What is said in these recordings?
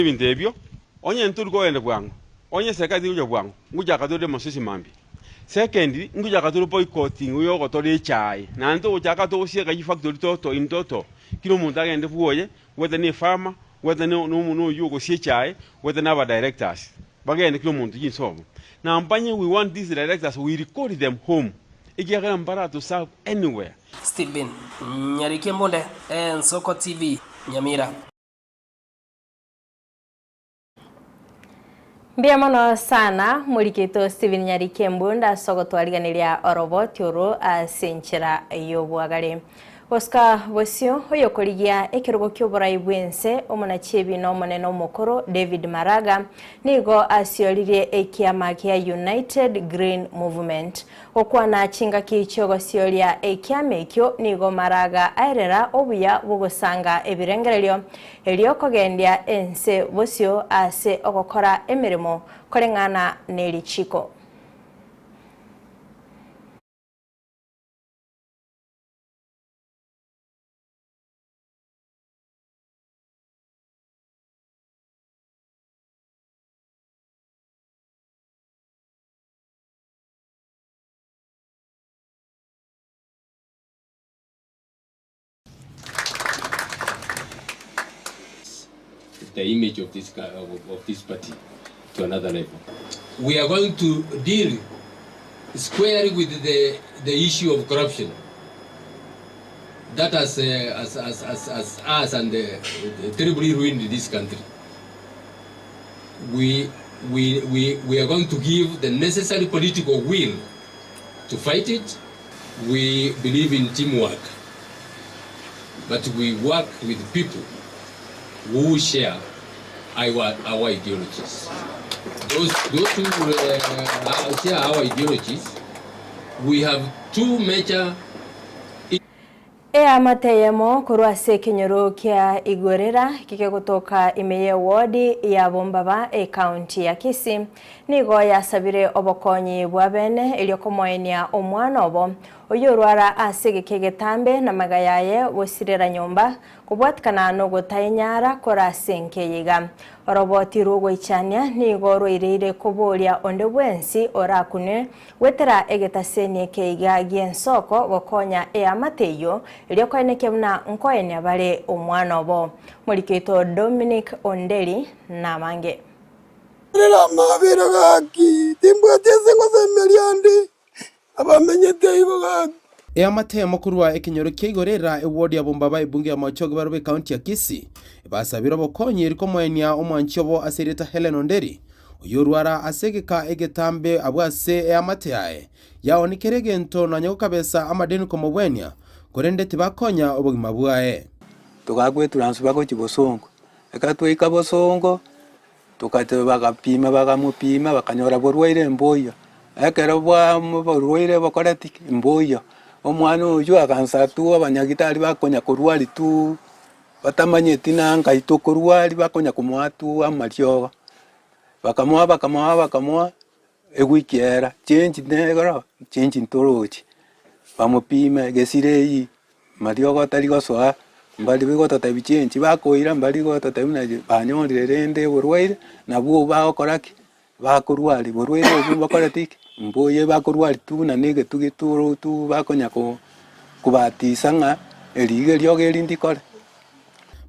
Ebyo onye ntuli ko ende bwangu onye sekati ujo bwangu nguja katode masisi mambi second nguja katode boycotting uyo kotode chai na nto uchaka to usieka yi factory toto intoto kilo muntu agende fuoye whether ni farmer whether no yugo sie chai whether na directors bagende kilo muntu yinsomo na mpanye we want these directors we record them home ikiagala mpara to serve anywhere. Steven Nyarikembonde, Nsoko TV Nyamira. Mbiamono sana mulikito Steven Nyarikembonde sogotwariganiria oroboti uru asenchera yobwagare. Oscar Bosio oyokoligia ekirugo ky'oburai bwense omunachibi no moneno mukuru David Maraga nigo asiolirie ekiama kya United Green Movement okwana chinga kichogo siolia ekiama ekyo nigo Maraga airera obuya bugusanga ebirengereryo eliokogendia ense Bosio ase okokora emirimo kolengana nelichiko. The image of this party to another level. We are going to deal squarely with the issue of corruption. That has us and terribly ruined this country. We are going to give the necessary political will to fight it. We believe in teamwork, but we work with people who share our ideologies. Those who share our ideologies, we have two major. Amateyemo kurwase kinyoro kya igorera kike kutoka imeye wodi ya Bombaba county ya Kisii nigo yasabire obokonyi bwabene eliokomoenia omwana obo oyorwara asege kegetambe na magayaye bosirera nyomba kubwatikana no gutainyara korasenke yiga oroboti rugo ichania nigo roireire kubolia onde bwensi orakune wetera egetasenie keiga giensoko gokonya amateyo eliokoeneke muna nkoene abale omwana obo mulikito Dominic Ondeli na mange Rela mabiro gaki timbo tesengo semeliandi abamenyete ibo gaki Amateye makuru wa ekinyoro kigorera ewodi ya Bombaba ibunge ya Machoge barobe county ya Kisii basabira bokonyi erikomoenia omwanchobo asereta Helen Onderi oyorwara asegeka egetambe abwase amateye yaonikerege nto na nyokabesa amadeni komobwenia korende tibakonya obugima bwae tukagwe turansuba ko kibosongo ekatwika bosongo tukate bagapima bagamupima bakanyora borwaire mboya ekero bwa borwaire bakoreti mboya omwana uyu akansatu abanyagitari bakonya kurwali tu batamanyeti nanga itokurwali bakonya kumwatu amaryo bakamwa ewikiera change negoro change ntorochi bamupime gesirei maryo gotari gosoa mbali bigotota bichenchi bakoira mbali gotota bina banyonire rende burwaire nabwo bakoraki bakurwali burwaire ubu bakoratiki mboye bakurwali tu na nege tugituro tu bakonya kubatisanga elige lyogeri ndikore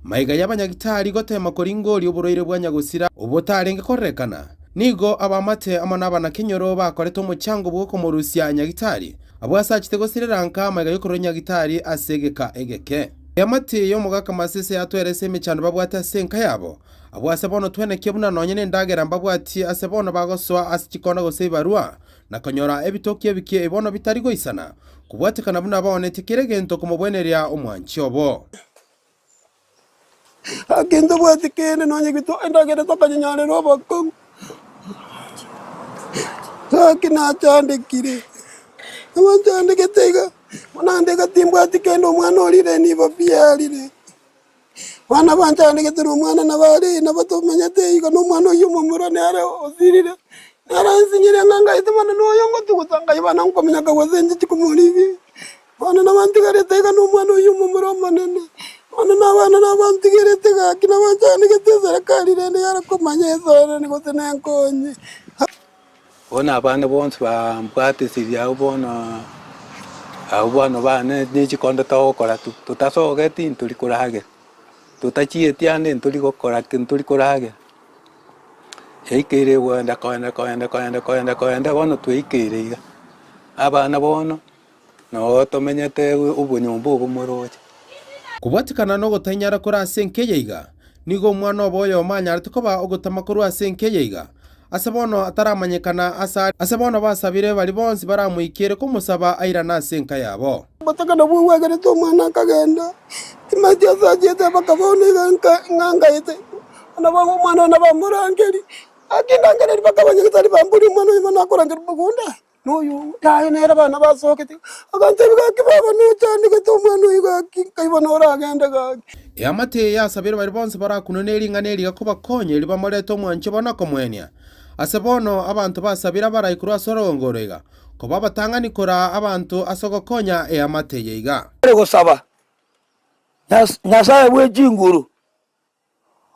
maiga y'abanyagitari gotema koringori oburoire bwanyagusira obutarenge korekana nigo abamate amanabana kinyoro bakoreto mucyango bwo komurusia nyagitari abwasa kitego sireranka maiga yokoro nyagitari asegeka egeke yamate yo mugaka masese yatwerese emicano babwata senka yabo abwase bono tweneke buna nonyene ndagera mbabwati asebono bagoswa asikikona goseibarua nakanyora ebitoki ebike ebono bitari goisana kubwatikana buna baonete kiregento komobweneria omwanchobo agenda bwatikene nonye gito ndagera tokanyanyare robako sakina chandikire amandike tega manandika timbwatikene omwana olire niba byalire wana banchandike turu omwana nabari nabatomenyete iga no mwana yumumuro nare osirire naransinyire nganga itumana no yongo tukutanga ibana nkomenya kawazenje chikumurivi wana namantika retega no mwana yumumuro manene na bantigirite gakina banjani gete serikali rende yara kumanyeza ni gotene nkonye bona abana bonse bambwatisirie abo bono bane n'ekikondo togokora tutasogeti nturi kuragera tutachieti ande nturi gokora nturi kuragera yaikire kwenda bono tweikire iga abana bono no tomenyete ubunyumba obumoroche kubwatikana no gutanyara kuri asenke yiga nigo mwana oboyo manyarite koba ogutama kuri asenke yiga asebono ataramanyekana asebono basabire bali bonsi baramuikire kumusaba aira na asenka yabo batakana buwegere to mwana kagenda timatia sajete bakabone ngangaite ana bango mwana na bamurangeri akinda ngere bakabanye kitali bamburi mwana imana akorangeri bugunda noyo yaye nera bana basokete akante bigakibaba no cyane gato mwana igaki kaibona agenda gaki amate yasabire bali bonsi barakunoneri nganeri gakuba konye liba moreto mwanche bona komwenya asebono abantu basabira barayikuru asorongorega koba batanganikora abantu asogokonya amate yiga gusaba nyasaye bwe jinguru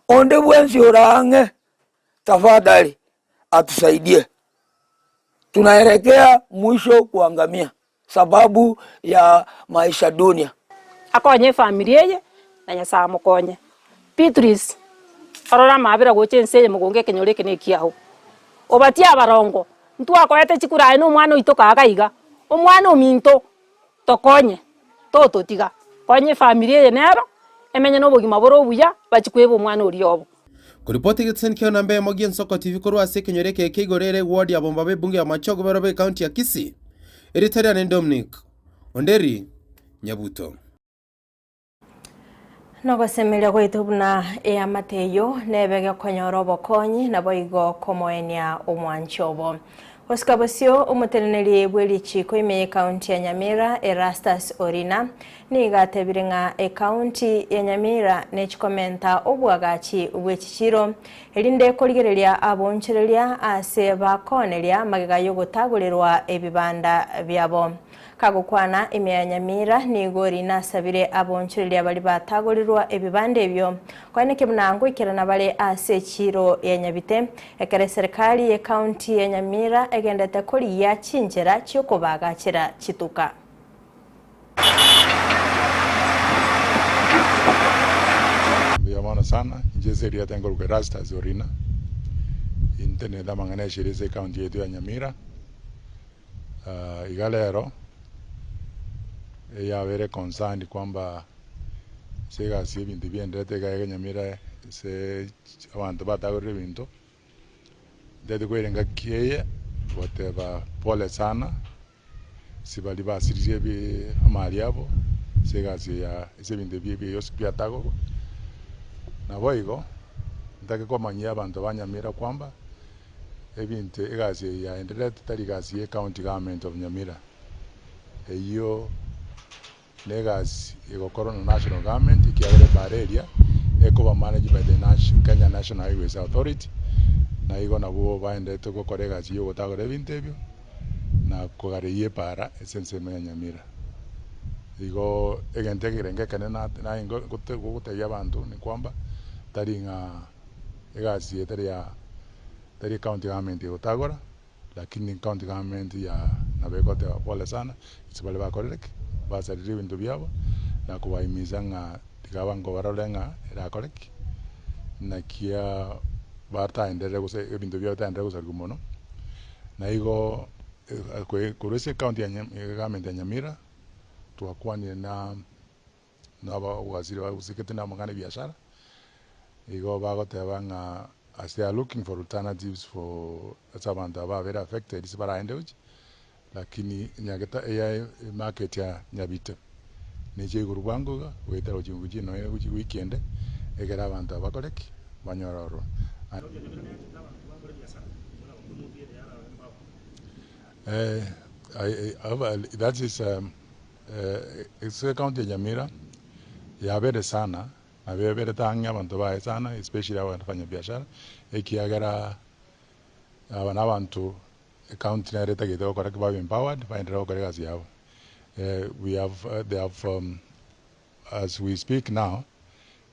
onde bwensi orange tafadhali atusaidie tunaelekea mwisho kuangamia sababu ya maisha dunia akonye familia ye na nyasaye mukonye Beatrice arora mabira gochense mugonge kenyoreke ne kiaho obatia abarongo ntu akoyete chikurae no mwana itoka akaiga omwana ominto tokonye totiga konye familia ye nero emenye no bogima boro buya bachikwebo mwana oriobo kuripoti gitsen kyo nambe mogien soko TV kuru ase kenyoreke kigorere ward ya Bombabe bunge ya Machogo Berobe county ya Kisii Eritrea ne Dominic Onderi Nyabuto nogosemeria gwitubuna amateyo nebege konyoro bokonyi nabo igo komoenia omwanchobo oskabosio umuteneneri bwelichi koime county ya Nyamira Erastus Orina nigatebirenga county ya Nyamira nechikomenta obwagachi bwechichiro elinde koligereria abonchereria ase bakoneria magega yogotagulirwa ebibanda byabo kagukwana imya Nyamira nigori nasabire abonchereria bali batagurirwa ebibande ebyo kwaneke mnango ikirana bale ase chiro ya Nyabite ekere serikali ya county ya Nyamira egendete koli ya chinjera cyokobagakira chituka Biamana sana njezeri ya tengo Erastus Orina intene da mangane shireze county yetu ya Nyamira igalero ya vere concerned kwamba sega si bintu biendete ga Nyamira se abantu batagore bintu ndede kwerenga kieye whatever pole sana sibali basirije bi amali yabo sega si ya ese bintu bi yosipia tago na boigo ndake kwa manyia abantu banyamira kwamba ebintu egazi ya endelea tari gazi ya county government of Nyamira eyo legacy igokoro na national government ikiagere bareria eko managed by the Kenya National Highways Authority na igo nabo baendete gukora gazi yo gutagora ebintu ebyo na kugareiye para esense ya Nyamira igo egente girenge kanena na ingo gutega abantu ni kwamba tari nga egazi etari ya tari county government yotagora lakini county government ya nabekote pole sana isibale bakorereke basarire bintu byabo na kubaimiza nga tigabango barolenga erakoreki na kia bataendere guse ebintu byabo taendere gusargu mono na igo kurese county ya government ya Nyamira tuakwani na waziri wa usikete na mangane biashara igo bagoteba nga as they are looking for alternatives for abantu aba very affected sibaraende uchi lakini nyageta AI market ya Nyabite nije gurwango wetero jinguji no weekend egera abantu abakoreki banyororo that is it's a county Nyamira ya bere sana abebere tanga abantu bae sana especially abafanya biashara ekiagera abantu county na reta gito koreka ba empowered ba endera koreka yao we have they have as we speak now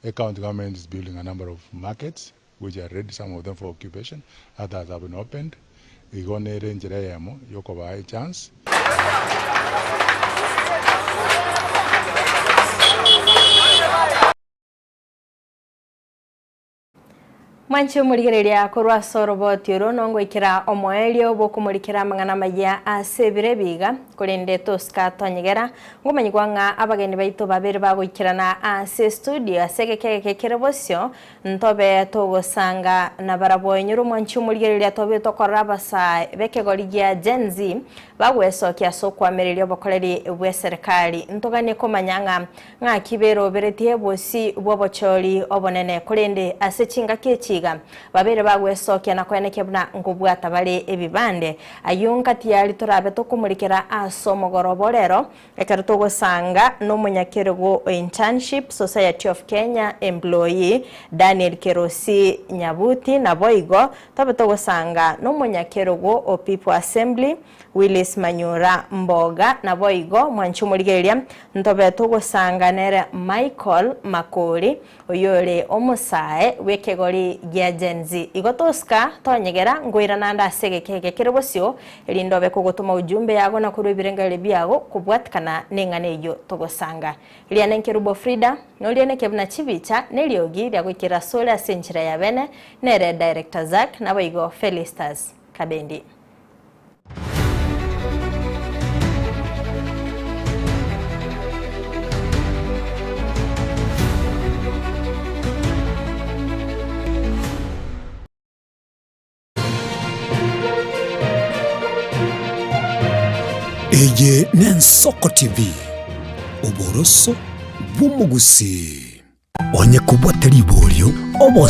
The county government is building a number of markets, which are ready, some of them for occupation. Others have been opened. Igonere njireyemo yoko by chance. Mwancho murigereria kurwa soroboti ronongo ikira omoelio bokumurikira mangana maya asebire biga kurinde toska tonyegera ngomanyigwanga abageni baito babere bagukirana ase studio asegekeke kerebosyo ntobe togosanga na barabonyuru mwancho murigereria tobe tokorra basa bekegorigia Gen Z bagwesokia sokwamererio bokoreri bwe serikali ntogane komanyanga nga kibero beretie bosi bobochori obonene kurinde ase chinga kechi babere bagwesokia na kweneke buna ngubwata bale ebibande ayunka tiyali torabe tokumurikira asomogoroborero ekaruto gosanga no munyakirego Internship Society of Kenya employee Daniel Kerosi Nyabuti na boigo tabeto gosanga no munyakirego o People Assembly Willis Manyura Mboga na boigo mwanchumurigeria ntobeto gosanga nere Michael Makori oyore omusae wekegori gya Gen Z igotoska tonyegera ngoira nanda segekeke kerebosyo elindobe kugutuma ujumbe yago na kuru ibirengale byago kubwatikana nenganeyo togosanga ilianenke Rubo Frida nolianeke buna chibicha neliogi lya gukira sola senchira ya bene nere director Zack na boigo Felistas Kabendi. Eye Nensoko TV uboroso bw'umugusi onye kubwa teri bolyo obos